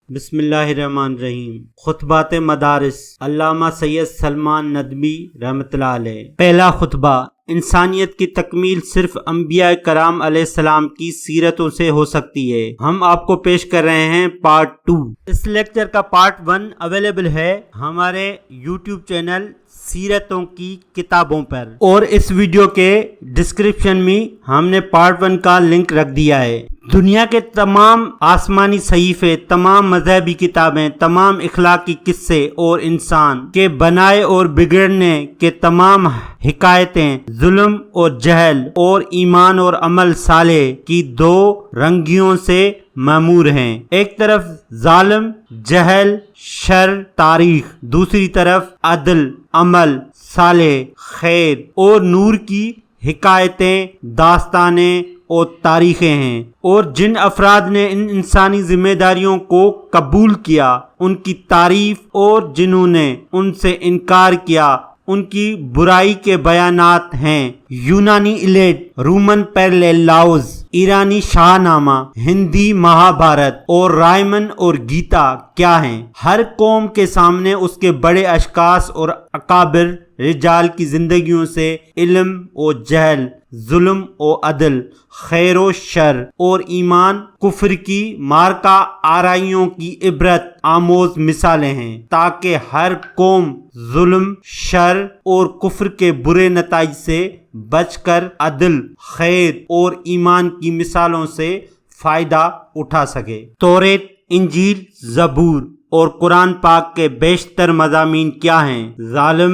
بسم اللہ الرحمن الرحیم۔ خطبات مدارس، علامہ سید سلمان ندوی رحمۃ اللہ علیہ۔ پہلا خطبہ، انسانیت کی تکمیل صرف انبیاء کرام علیہ السلام کی سیرتوں سے ہو سکتی ہے۔ ہم آپ کو پیش کر رہے ہیں پارٹ 2۔ اس لیکچر کا پارٹ 1 اویلیبل ہے ہمارے یوٹیوب چینل سیرتوں کی کتابوں پر، اور اس ویڈیو کے ڈسکرپشن میں ہم نے پارٹ 1 کا لنک رکھ دیا ہے۔ دنیا کے تمام آسمانی صحیفے، تمام مذہبی کتابیں، تمام اخلاقی قصے اور انسان کے بنائے اور بگڑنے کے تمام حکایتیں ظلم اور جہل اور ایمان اور عمل صالح کی دو رنگیوں سے معمور ہیں۔ ایک طرف ظالم، جہل، شر، تاریخ، دوسری طرف عدل، عمل صالح، خیر اور نور کی حکایتیں، داستانیں اور تاریخیں ہیں، اور جن افراد نے ان انسانی ذمہ داریوں کو قبول کیا ان کی تعریف، اور جنہوں نے ان سے انکار کیا ان کی برائی کے بیانات ہیں۔ یونانی ایلیڈ، رومن پیرلیلاؤز، ایرانی شاہ نامہ، ہندی مہابھارت اور رائمن اور گیتا کیا ہیں؟ ہر قوم کے سامنے اس کے بڑے اشخاص اور اکابر رجال کی زندگیوں سے علم و جہل، ظلم و عدل، خیر و شر اور ایمان کفر کی مارکا آرائیوں کی عبرت آموز مثالیں ہیں، تاکہ ہر قوم ظلم، شر اور کفر کے برے نتائج سے بچ کر عدل، خیر اور ایمان کی مثالوں سے فائدہ اٹھا سکے۔ توریت، انجیل، زبور اور قرآن پاک کے بیشتر مضامین کیا ہیں؟ ظالم،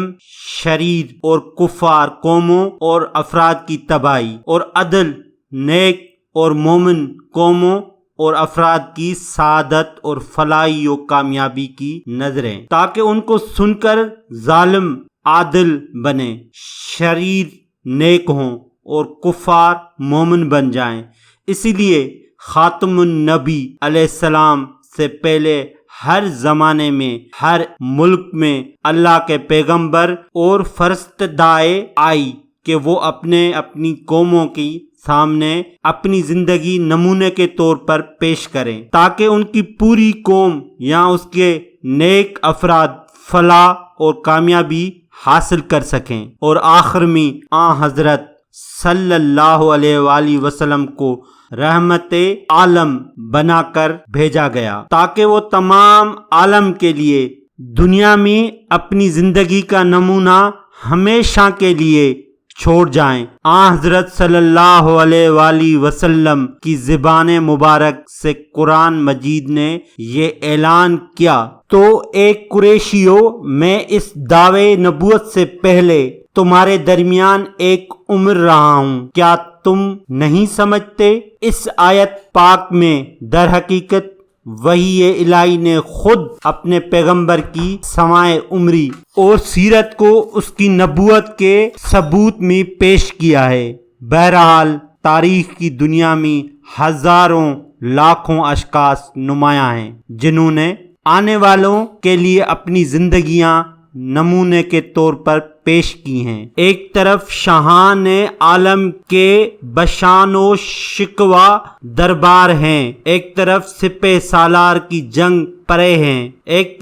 شریر اور کفار قوموں اور افراد کی تباہی، اور عدل، نیک اور مومن قوموں اور افراد کی سعادت اور فلاحی و کامیابی کی نظریں، تاکہ ان کو سن کر ظالم عادل بنے، شریر نیک ہوں اور کفار مومن بن جائیں۔ اسی لیے خاتم النبی علیہ السلام سے پہلے ہر زمانے میں، ہر ملک میں اللہ کے پیغمبر اور فرستادائے آئی کہ وہ اپنی قوموں کی سامنے اپنی زندگی نمونے کے طور پر پیش کریں، تاکہ ان کی پوری قوم یا اس کے نیک افراد فلاح اور کامیابی حاصل کر سکیں۔ اور آخر میں حضرت صلی اللہ علیہ وآلہ وسلم کو رحمت عالم بنا کر بھیجا گیا، تاکہ وہ تمام عالم کے لیے دنیا میں اپنی زندگی کا نمونہ ہمیشہ کے لیے چھوڑ جائیں۔ حضرت صلی اللہ علیہ وآلہ وسلم کی زبان مبارک سے قرآن مجید نے یہ اعلان کیا، تو ایک قریشیو، میں اس دعوے نبوت سے پہلے تمہارے درمیان ایک عمر رہا ہوں، کیا تم نہیں سمجھتے؟ اس آیت پاک میں در حقیقت وحی الہی نے خود اپنے پیغمبر کی سماع عمری اور سیرت کو اس کی نبوت کے ثبوت میں پیش کیا ہے۔ بہرحال تاریخ کی دنیا میں ہزاروں لاکھوں اشخاص نمایاں ہیں جنہوں نے آنے والوں کے لیے اپنی زندگیاں نمونے کے طور پر پیش کی ہیں۔ ایک طرف شاہان عالم کے بشان و شکوہ دربار ہیں، ایک طرف سپہ سالار کی جنگ پرے ہیں، ایک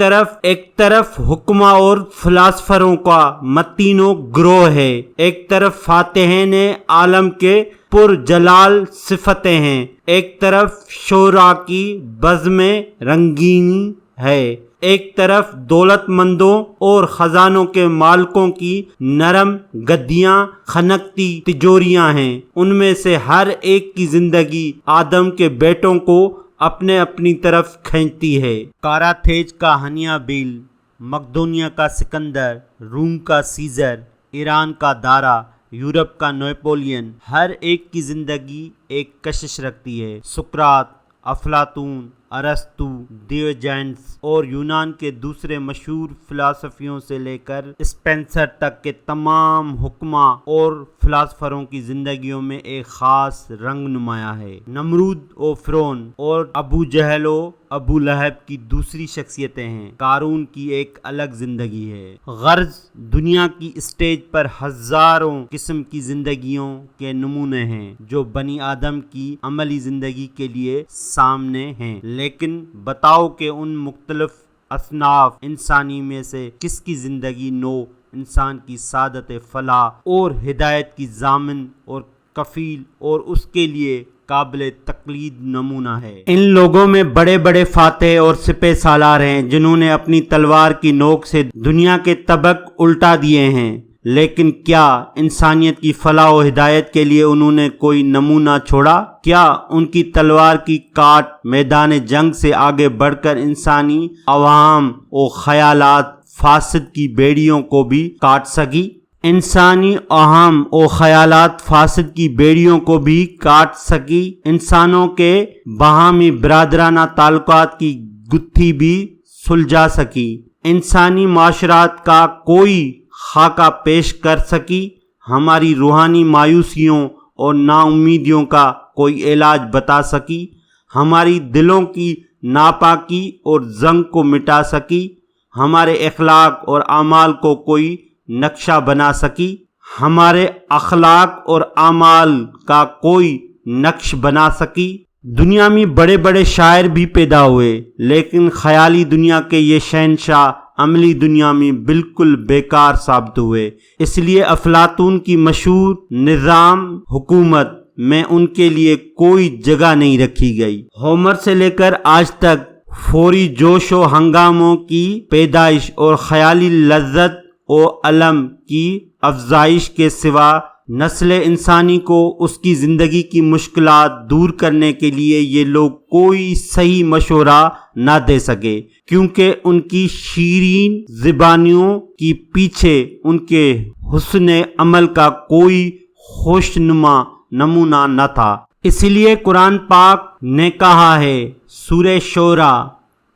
طرف حکمہ اور فلاسفروں کا متین و گروہ ہے، ایک طرف فاتحین عالم کے پر جلال صفتیں ہیں، ایک طرف شعراء کی بزم رنگینی ہے، ایک طرف دولت مندوں اور خزانوں کے مالکوں کی نرم گدیاں کھنکتی تجوریاں ہیں۔ ان میں سے ہر ایک کی زندگی آدم کے بیٹوں کو اپنی طرف کھینچتی ہے۔ کاراتھیج کا ہنیا بیل، مقدونیہ کا سکندر، روم کا سیزر، ایران کا دارا، یورپ کا نیپولین، ہر ایک کی زندگی ایک کشش رکھتی ہے۔ سقراط، افلاطون، ارسطو، ڈیوجینس اور یونان کے دوسرے مشہور فلسفیوں سے لے کر اسپینسر تک کے تمام حکماء اور فلاسفروں کی زندگیوں میں ایک خاص رنگ نمایاں ہے۔ نمرود و فرعون اور ابو جہل و ابو لہب کی دوسری شخصیتیں ہیں، قارون کی ایک الگ زندگی ہے۔ غرض دنیا کی اسٹیج پر ہزاروں قسم کی زندگیوں کے نمونے ہیں جو بنی آدم کی عملی زندگی کے لیے سامنے ہیں، لیکن بتاؤ کہ ان مختلف اصناف انسانی میں سے کس کی زندگی نو انسان کی سعادت فلاح اور ہدایت کی ضامن اور کفیل اور اس کے لیے قابل تقلید نمونہ ہے۔ ان لوگوں میں بڑے بڑے فاتح اور سپہ سالار ہیں جنہوں نے اپنی تلوار کی نوک سے دنیا کے طبق الٹا دیے ہیں، لیکن کیا انسانیت کی فلاح و ہدایت کے لیے انہوں نے کوئی نمونہ چھوڑا؟ کیا ان کی تلوار کی کاٹ میدان جنگ سے آگے بڑھ کر انسانی عوام و خیالات فاسد کی بیڑیوں کو بھی کاٹ سکی؟ انسانی اہم و خیالات فاسد کی بیڑیوں کو بھی کاٹ سکی؟ انسانوں کے باہمی برادرانہ تعلقات کی گتھی بھی سلجھا سکی؟ انسانی معاشرات کا کوئی خاکہ پیش کر سکی؟ ہماری روحانی مایوسیوں اور نا امیدیوں کا کوئی علاج بتا سکی؟ ہماری دلوں کی ناپاکی اور زنگ کو مٹا سکی؟ ہمارے اخلاق اور اعمال کو کوئی نقشہ بنا سکی؟ ہمارے اخلاق اور اعمال کا کوئی نقش بنا سکی؟ دنیا میں بڑے بڑے شاعر بھی پیدا ہوئے، لیکن خیالی دنیا کے یہ شہنشاہ عملی دنیا میں بالکل بیکار ثابت ہوئے۔ اس لیے افلاطون کی مشہور نظام حکومت میں ان کے لیے کوئی جگہ نہیں رکھی گئی۔ ہومر سے لے کر آج تک فوری جوش و ہنگاموں کی پیدائش اور خیالی لذت و علم کی افزائش کے سوا نسل انسانی کو اس کی زندگی کی مشکلات دور کرنے کے لیے یہ لوگ کوئی صحیح مشورہ نہ دے سکے، کیونکہ ان کی شیرین زبانیوں کی پیچھے ان کے حسن عمل کا کوئی خوشنما نمونہ نہ تھا۔ اس لیے قرآن پاک نے کہا ہے سورہ شعراء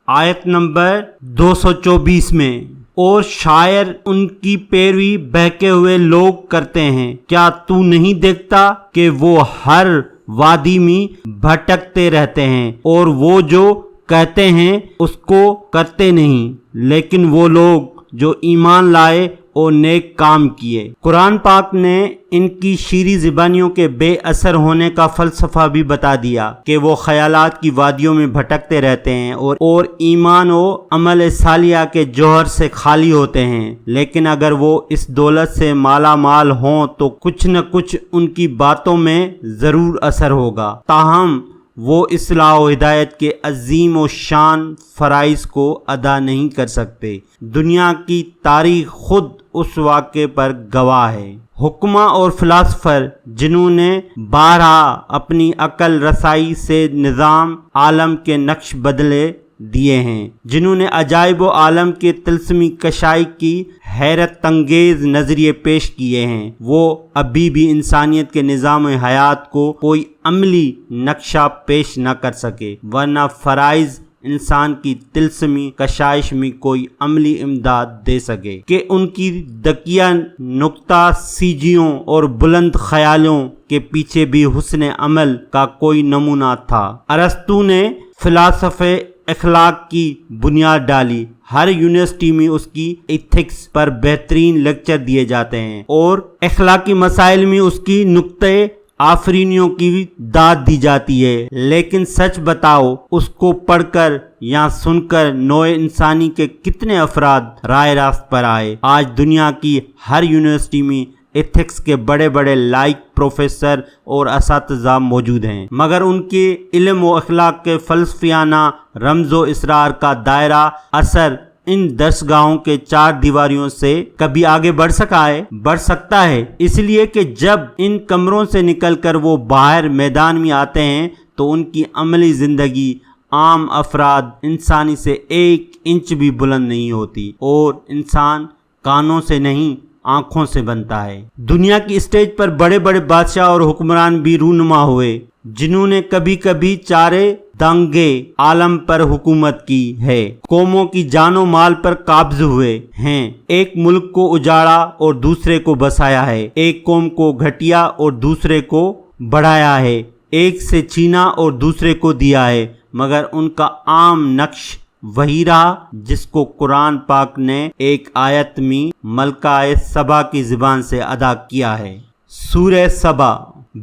آیت نمبر 224 میں، اور شاعر ان کی پیروی بہکے ہوئے لوگ کرتے ہیں، کیا تو نہیں دیکھتا کہ وہ ہر وادی میں بھٹکتے رہتے ہیں اور وہ جو کہتے ہیں اس کو کرتے نہیں، لیکن وہ لوگ جو ایمان لائے اور نیک کام کیے۔ قرآن پاک نے ان کی شیریں زبانیوں کے بے اثر ہونے کا فلسفہ بھی بتا دیا کہ وہ خیالات کی وادیوں میں بھٹکتے رہتے ہیں اور ایمان و عمل صالحہ کے جوہر سے خالی ہوتے ہیں، لیکن اگر وہ اس دولت سے مالا مال ہوں تو کچھ نہ کچھ ان کی باتوں میں ضرور اثر ہوگا، تاہم وہ اصلاح و ہدایت کے عظیم و شان فرائض کو ادا نہیں کر سکتے۔ دنیا کی تاریخ خود اس واقعے پر گواہ ہے۔ حکماں اور فلاسفر جنہوں نے بارہا اپنی عقل رسائی سے نظام عالم کے نقش بدلے دیے ہیں، جنہوں نے عجائب و عالم کے طلسمی کشائی کی حیرت انگیز نظریے پیش کیے ہیں، وہ ابھی بھی انسانیت کے نظام حیات کو کوئی عملی نقشہ پیش نہ کر سکے، ورنہ فرائض انسان کی طلسمی کشائش میں کوئی عملی امداد دے سکے کہ ان کی دقیق نکتہ سیجیوں اور بلند خیالوں کے پیچھے بھی حسن عمل کا کوئی نمونہ تھا۔ ارسطو نے فلسفہ اخلاق کی بنیاد ڈالی، ہر یونیورسٹی میں اس کی ایتھکس پر بہترین لیکچر دیے جاتے ہیں اور اخلاقی مسائل میں اس کی نکتہ آفرینیوں کی داد دی جاتی ہے، لیکن سچ بتاؤ اس کو پڑھ کر یا سن کر نوع انسانی کے کتنے افراد راہ راست پر آئے؟ آج دنیا کی ہر یونیورسٹی میں ایتھکس کے بڑے بڑے لائق پروفیسر اور اساتذہ موجود ہیں، مگر ان کے علم و اخلاق کے فلسفیانہ رمز و اسرار کا دائرہ اثر ان درسگاہوں کے چار دیواریوں سے کبھی آگے بڑھ سکتا ہے، اس لیے کہ جب ان کمروں سے نکل کر وہ باہر میدان میں آتے ہیں تو ان کی عملی زندگی عام افراد انسانی سے 1 انچ بھی بلند نہیں ہوتی، اور انسان کانوں سے نہیں آنکھوں سے بنتا ہے۔ دنیا کی اسٹیج پر بڑے بڑے بادشاہ اور حکمران بھی رونما ہوئے، جنہوں نے کبھی کبھی چارے دنگے عالم پر حکومت کی ہے، قوموں کی جان و مال پر قابض ہوئے ہیں، ایک ملک کو اجاڑا اور دوسرے کو بسایا ہے، ایک قوم کو گھٹیا اور دوسرے کو بڑھایا ہے، ایک سے چھینا اور دوسرے کو دیا ہے، مگر ان کا عام نقش وہی رہا جس کو قرآن پاک نے ایک آیت میں ملکہ سبا کی زبان سے ادا کیا ہے۔ سورہ سبا۔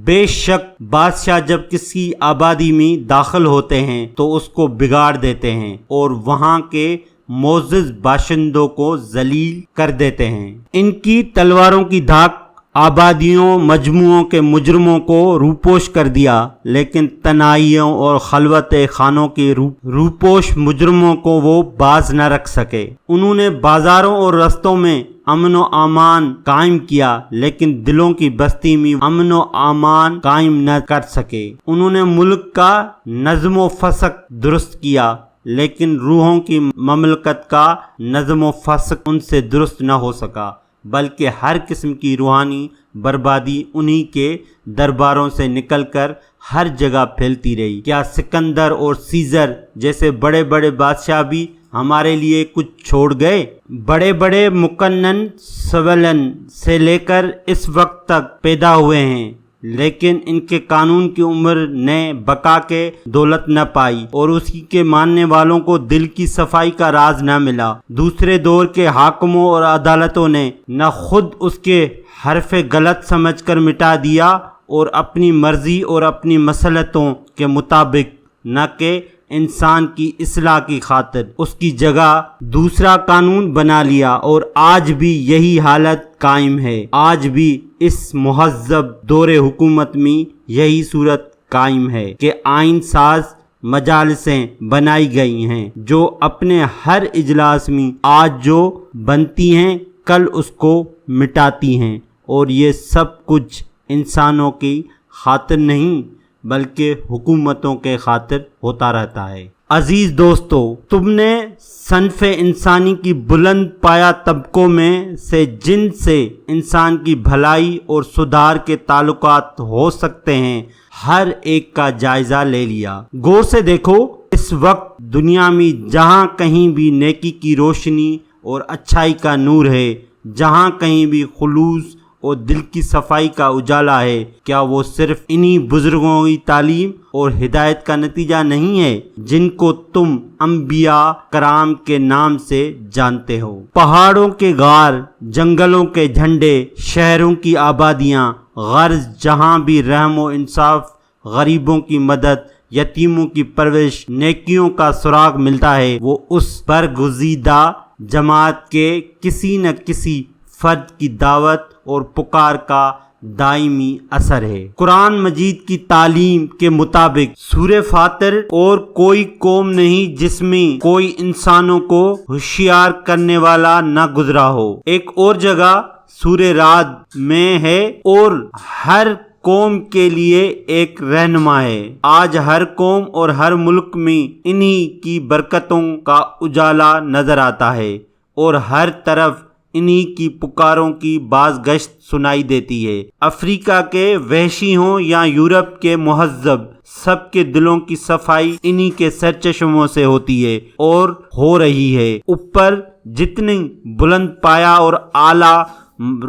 بے شک بادشاہ جب کسی آبادی میں داخل ہوتے ہیں تو اس کو بگاڑ دیتے ہیں اور وہاں کے معزز باشندوں کو ذلیل کر دیتے ہیں۔ ان کی تلواروں کی دھاک آبادیوں مجموعوں کے مجرموں کو روپوش کر دیا، لیکن تنہائیوں اور خلوت خانوں کے روپوش مجرموں کو وہ باز نہ رکھ سکے۔ انہوں نے بازاروں اور رستوں میں امن و امان قائم کیا، لیکن دلوں کی بستی میں امن و امان قائم نہ کر سکے۔ انہوں نے ملک کا نظم و فسق درست کیا، لیکن روحوں کی مملکت کا نظم و فسق ان سے درست نہ ہو سکا، بلکہ ہر قسم کی روحانی بربادی انہی کے درباروں سے نکل کر ہر جگہ پھیلتی رہی۔ کیا سکندر اور سیزر جیسے بڑے بڑے بادشاہ بھی ہمارے لیے کچھ چھوڑ گئے؟ بڑے بڑے مکنن سولن سے لے کر اس وقت تک پیدا ہوئے ہیں، لیکن ان کے قانون کی عمر نے بقا کے دولت نہ پائی اور اسی کے ماننے والوں کو دل کی صفائی کا راز نہ ملا۔ دوسرے دور کے حاکموں اور عدالتوں نے نہ خود اس کے حرف غلط سمجھ کر مٹا دیا اور اپنی مرضی اور اپنی مصلحتوں کے مطابق، نہ کہ انسان کی اصلاح کی خاطر اس کی جگہ دوسرا قانون بنا لیا، اور آج بھی یہی حالت قائم ہے۔ آج بھی اس مہذب دور حکومت میں یہی صورت قائم ہے کہ آئین ساز مجالسیں بنائی گئی ہیں جو اپنے ہر اجلاس میں آج جو بنتی ہیں کل اس کو مٹاتی ہیں، اور یہ سب کچھ انسانوں کی خاطر نہیں بلکہ حکومتوں کے خاطر ہوتا رہتا ہے۔ عزیز دوستو، تم نے صنف انسانی کی بلند پایہ طبقوں میں سے جن سے انسان کی بھلائی اور سدھار کے تعلقات ہو سکتے ہیں ہر ایک کا جائزہ لے لیا۔ غور سے دیکھو، اس وقت دنیا میں جہاں کہیں بھی نیکی کی روشنی اور اچھائی کا نور ہے، جہاں کہیں بھی خلوص اور دل کی صفائی کا اجالا ہے، کیا وہ صرف انہی بزرگوں کی تعلیم اور ہدایت کا نتیجہ نہیں ہے جن کو تم انبیاء کرام کے نام سے جانتے ہو؟ پہاڑوں کے غار، جنگلوں کے جھنڈے، شہروں کی آبادیاں، غرض جہاں بھی رحم و انصاف، غریبوں کی مدد، یتیموں کی پرورش، نیکیوں کا سراغ ملتا ہے، وہ اس برگزیدہ جماعت کے کسی نہ کسی فرد کی دعوت اور پکار کا دائمی اثر ہے۔ قرآن مجید کی تعلیم کے مطابق سورہ فاطر اور کوئی قوم نہیں جس میں کوئی انسانوں کو ہوشیار کرنے والا نہ گزرا ہو۔ ایک اور جگہ سورہ رعد میں ہے، اور ہر قوم کے لیے ایک رہنما ہے۔ آج ہر قوم اور ہر ملک میں انہی کی برکتوں کا اجالا نظر آتا ہے، اور ہر طرف انہی کی پکاروں کی باز گشت سنائی دیتی ہے۔ افریقہ کے وحشی ہوں یا یورپ کے مہذب، سب کے دلوں کی صفائی انہی کے سرچشموں سے ہوتی ہے اور ہو رہی ہے۔ اوپر جتنے بلند پایہ اور اعلیٰ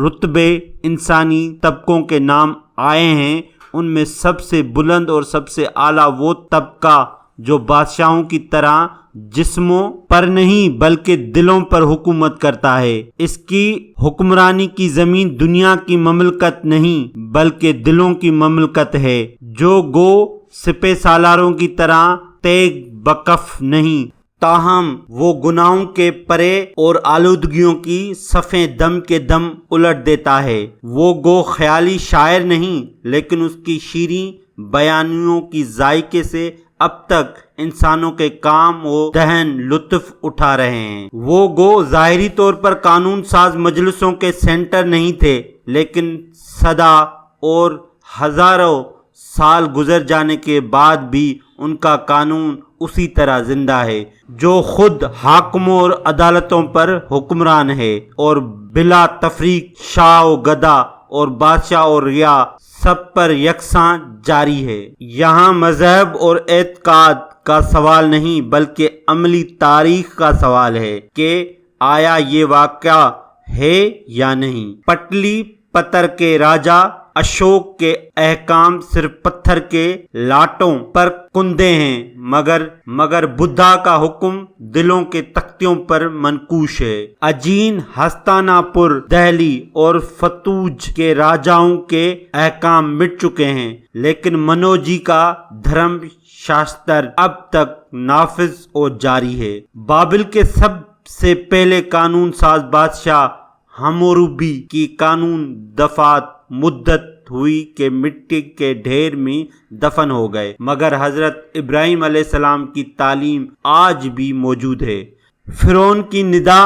رتبے انسانی طبقوں کے نام آئے ہیں، ان میں سب سے بلند اور سب سے اعلیٰ وہ طبقہ جو بادشاہوں کی طرح جسموں پر نہیں بلکہ دلوں پر حکومت کرتا ہے۔ اس کی حکمرانی کی زمین دنیا کی مملکت نہیں بلکہ دلوں کی مملکت ہے، جو گو سپہ سالاروں کی طرح تیگ بکف نہیں، تاہم وہ گناہوں کے پرے اور آلودگیوں کی صفیں دم کے دم الٹ دیتا ہے۔ وہ گو خیالی شاعر نہیں، لیکن اس کی شیریں بیانیوں کی ذائقے سے اب تک انسانوں کے کام و دہن لطف اٹھا رہے ہیں۔ وہ گو ظاہری طور پر قانون ساز مجلسوں کے سینٹر نہیں تھے، لیکن صدا اور ہزاروں سال گزر جانے کے بعد بھی ان کا قانون اسی طرح زندہ ہے، جو خود حاکموں اور عدالتوں پر حکمران ہے، اور بلا تفریق شاہ و گدا اور بادشاہ اور رعایا سب پر یکساں جاری ہے۔ یہاں مذہب اور اعتقاد کا سوال نہیں بلکہ عملی تاریخ کا سوال ہے کہ آیا یہ واقعہ ہے یا نہیں۔ پٹلی پتر کے راجا اشوک کے احکام صرف پتھر کے لاٹوں پر کندے ہیں، مگر بدھا کا حکم دلوں کے تختیوں پر منقوش ہے۔ اجین، ہستانہ پور، دہلی اور فتوج کے راجاؤں کے احکام مٹ چکے ہیں، لیکن منوجی کا دھرم شاستر اب تک نافذ اور جاری ہے۔ بابل کے سب سے پہلے قانون ساز بادشاہ ہموربی کی قانون دفعات مدت ہوئی کہ مٹی کے ڈھیر میں دفن ہو گئے، مگر حضرت ابراہیم علیہ السلام کی تعلیم آج بھی موجود ہے۔ فرعون کی ندا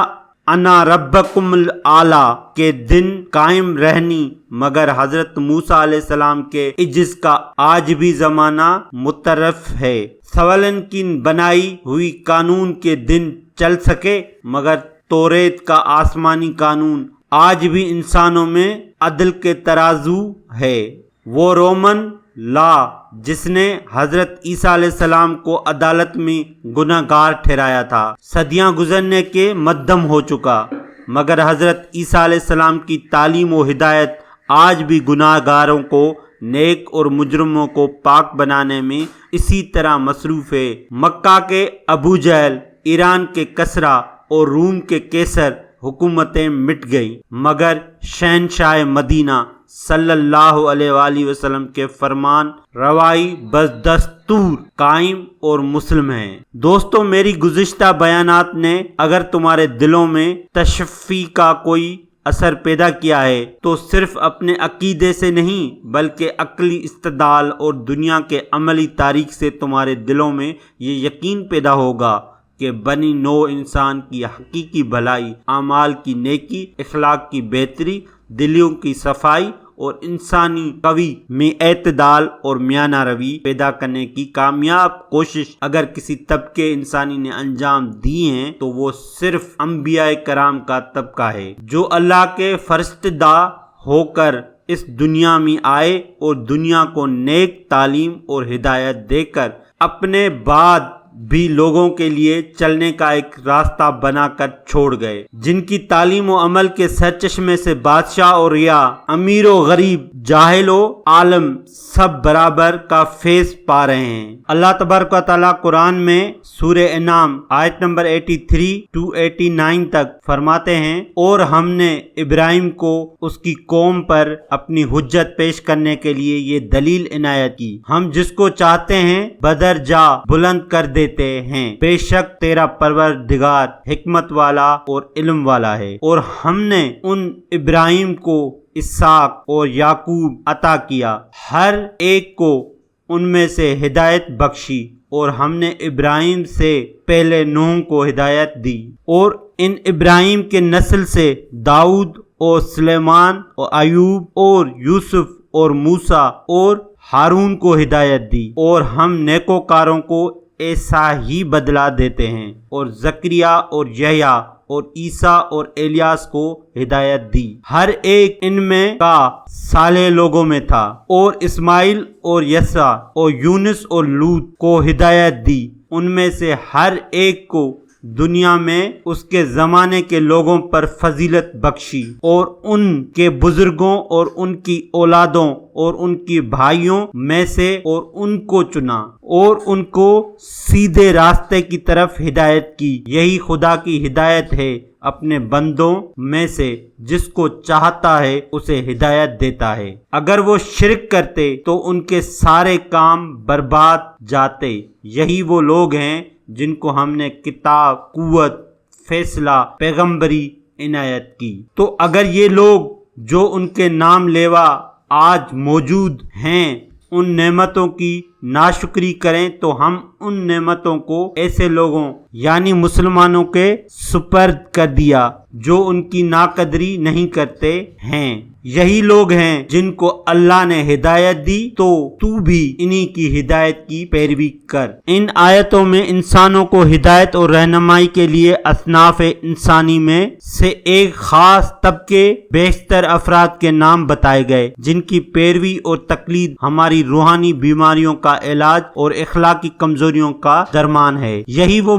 انا ربکم الاعلی کے دن قائم رہنی، مگر حضرت موسیٰ علیہ السلام کے عجز کا آج بھی زمانہ مترف ہے۔ سولن کی بنائی ہوئی قانون کے دن چل سکے، مگر توریت کا آسمانی قانون آج بھی انسانوں میں عدل کے ترازو ہے۔ وہ رومن لا جس نے حضرت عیسیٰ علیہ السلام کو عدالت میں گناہ گار ٹھہرایا تھا، صدیاں گزرنے کے مدھم ہو چکا، مگر حضرت عیسیٰ علیہ السلام کی تعلیم و ہدایت آج بھی گناہ گاروں کو نیک اور مجرموں کو پاک بنانے میں اسی طرح مصروف ہے۔ مکہ کے ابو جہل، ایران کے کسرا اور روم کے کیسر حکومتیں مٹ گئیں، مگر شہنشاہ مدینہ صلی اللہ علیہ وآلہ وسلم کے فرمان روائی بدستور قائم اور مسلم ہیں۔ دوستو، میری گزشتہ بیانات نے اگر تمہارے دلوں میں تشفی کا کوئی اثر پیدا کیا ہے تو صرف اپنے عقیدے سے نہیں بلکہ عقلی استدلال اور دنیا کے عملی تاریخ سے تمہارے دلوں میں یہ یقین پیدا ہوگا کہ بنی نوع انسان کی حقیقی بھلائی، اعمال کی نیکی، اخلاق کی بہتری، دلوں کی صفائی اور انسانی قوی میں اعتدال اور میانہ روی پیدا کرنے کی کامیاب کوشش اگر کسی طبقے انسانی نے انجام دی ہیں تو وہ صرف انبیاء کرام کا طبقہ ہے، جو اللہ کے فرستادہ ہو کر اس دنیا میں آئے اور دنیا کو نیک تعلیم اور ہدایت دے کر اپنے بعد بھی لوگوں کے لیے چلنے کا ایک راستہ بنا کر چھوڑ گئے، جن کی تعلیم و عمل کے سرچشمے سے بادشاہ اور ریا، امیر و غریب، جاہل و عالم سب برابر کا فیض پا رہے ہیں۔ اللہ تبارک و تعالیٰ قرآن میں سورہ انعام آیت نمبر 83 to 89 تک فرماتے ہیں، اور ہم نے ابراہیم کو اس کی قوم پر اپنی حجت پیش کرنے کے لیے یہ دلیل عنایت کی، ہم جس کو چاہتے ہیں بدرجہ بلند کر دیتے ہیں، بے شک تیرا پروردگار حکمت والا اور علم والا ہے۔ اور ہم نے ان ابراہیم کو اسحاق اور یعقوب عطا کیا، ہر ایک کو ان میں سے ہدایت بخشی، اور ہم نے ابراہیم سے پہلے نوح کو ہدایت دی، اور ان ابراہیم کے نسل سے داؤد اور سلیمان اور ایوب اور یوسف اور موسیٰ اور ہارون کو ہدایت دی، اور ہم نیکوکاروں کو ایسا ہی بدلہ دیتے ہیں، اور زکریا اور یحییٰ اور عیسیٰ اور الیاس کو ہدایت دی، ہر ایک ان میں کا صالح لوگوں میں تھا، اور اسماعیل اور یسع اور یونس اور لوط کو ہدایت دی، ان میں سے ہر ایک کو دنیا میں اس کے زمانے کے لوگوں پر فضیلت بخشی، اور ان کے بزرگوں اور ان کی اولادوں اور ان کی بھائیوں میں سے اور ان کو چنا اور ان کو سیدھے راستے کی طرف ہدایت کی۔ یہی خدا کی ہدایت ہے، اپنے بندوں میں سے جس کو چاہتا ہے اسے ہدایت دیتا ہے۔ اگر وہ شرک کرتے تو ان کے سارے کام برباد جاتے۔ یہی وہ لوگ ہیں جن کو ہم نے کتاب، قوت، فیصلہ، پیغمبری عنایت کی۔ تو اگر یہ لوگ جو ان کے نام لیوا آج موجود ہیں ان نعمتوں کی ناشکری کریں تو ہم ان نعمتوں کو ایسے لوگوں یعنی مسلمانوں کے سپرد کر دیا جو ان کی ناقدری نہیں کرتے ہیں۔ یہی لوگ ہیں جن کو اللہ نے ہدایت دی، تو بھی انہی کی ہدایت کی پیروی کر۔ ان آیتوں میں انسانوں کو ہدایت اور رہنمائی کے لیے اصناف انسانی میں سے ایک خاص طبقے بیشتر افراد کے نام بتائے گئے جن کی پیروی اور تقلید ہماری روحانی بیماریوں کا علاج اور اخلاقی کمزوریوں کا درمان ہے۔ یہی وہ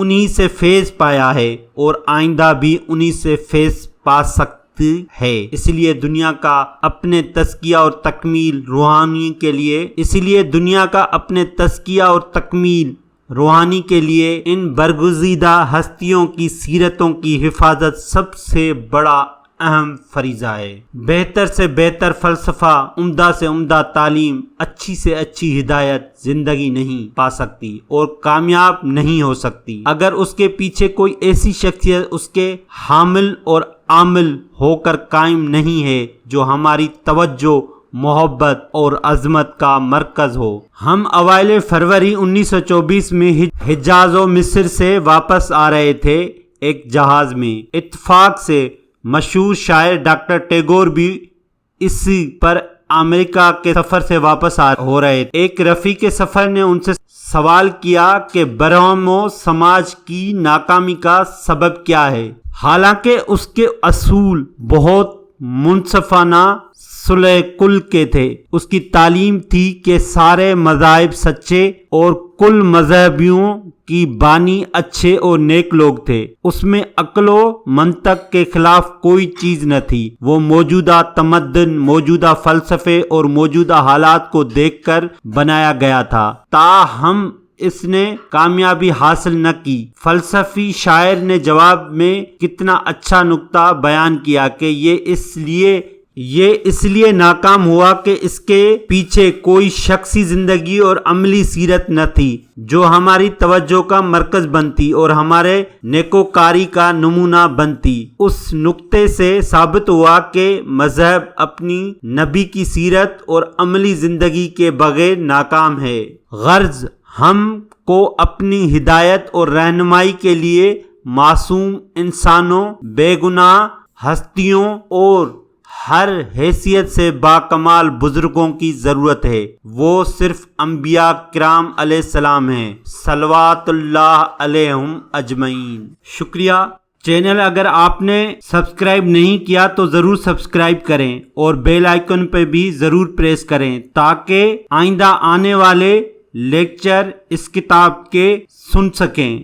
انہی سے فیض پایا ہے اور آئندہ بھی انہی سے فیض پا سکتی ہے۔ اس لیے دنیا کا اپنے تزکیہ اور تکمیل روحانی کے لیے ان برگزیدہ ہستیوں کی سیرتوں کی حفاظت سب سے بڑا اہم فریضہ ہے۔ بہتر سے بہتر فلسفہ، عمدہ سے عمدہ تعلیم، اچھی سے اچھی ہدایت زندگی نہیں پا سکتی اور کامیاب نہیں ہو سکتی اگر اس کے پیچھے کوئی ایسی شخصیت اس کے حامل اور عامل ہو کر قائم نہیں ہے جو ہماری توجہ، محبت اور عظمت کا مرکز ہو۔ ہم اوائل فروری 1924 میں حجاز و مصر سے واپس آ رہے تھے ایک جہاز میں۔ اتفاق سے مشہور شاعر ڈاکٹر ٹیگور بھی اسی پر امریکہ کے سفر سے واپس ہو رہے تھے۔ ایک رفیق سفر نے ان سے سوال کیا کہ برہم و سماج کی ناکامی کا سبب کیا ہے، حالانکہ اس کے اصول بہت منصفانہ صلح کل کے تھے۔ اس کی تعلیم تھی کہ سارے مذاہب سچے اور کل مذہبیوں کی بانی اچھے اور نیک لوگ تھے۔ اس میں عقل و منطق کے خلاف کوئی چیز نہ تھی۔ وہ موجودہ تمدن، موجودہ فلسفے اور موجودہ حالات کو دیکھ کر بنایا گیا تھا، تاہم اس نے کامیابی حاصل نہ کی۔ فلسفی شاعر نے جواب میں کتنا اچھا نکتہ بیان کیا کہ یہ اس لیے ناکام ہوا کہ اس کے پیچھے کوئی شخصی زندگی اور عملی سیرت نہ تھی جو ہماری توجہ کا مرکز بنتی اور ہمارے نیکوکاری کا نمونہ بنتی۔ اس نکتے سے ثابت ہوا کہ مذہب اپنی نبی کی سیرت اور عملی زندگی کے بغیر ناکام ہے۔ غرض ہم کو اپنی ہدایت اور رہنمائی کے لیے معصوم انسانوں، بے گناہ ہستیوں اور ہر حیثیت سے باکمال بزرگوں کی ضرورت ہے۔ وہ صرف انبیاء کرام علیہ السلام ہیں، صلوات اللہ علیہم اجمعین۔ شکریہ۔ چینل اگر آپ نے سبسکرائب نہیں کیا تو ضرور سبسکرائب کریں اور بیل آئیکن پہ بھی ضرور پریس کریں تاکہ آئندہ آنے والے لیکچر اس کتاب کے سن سکیں۔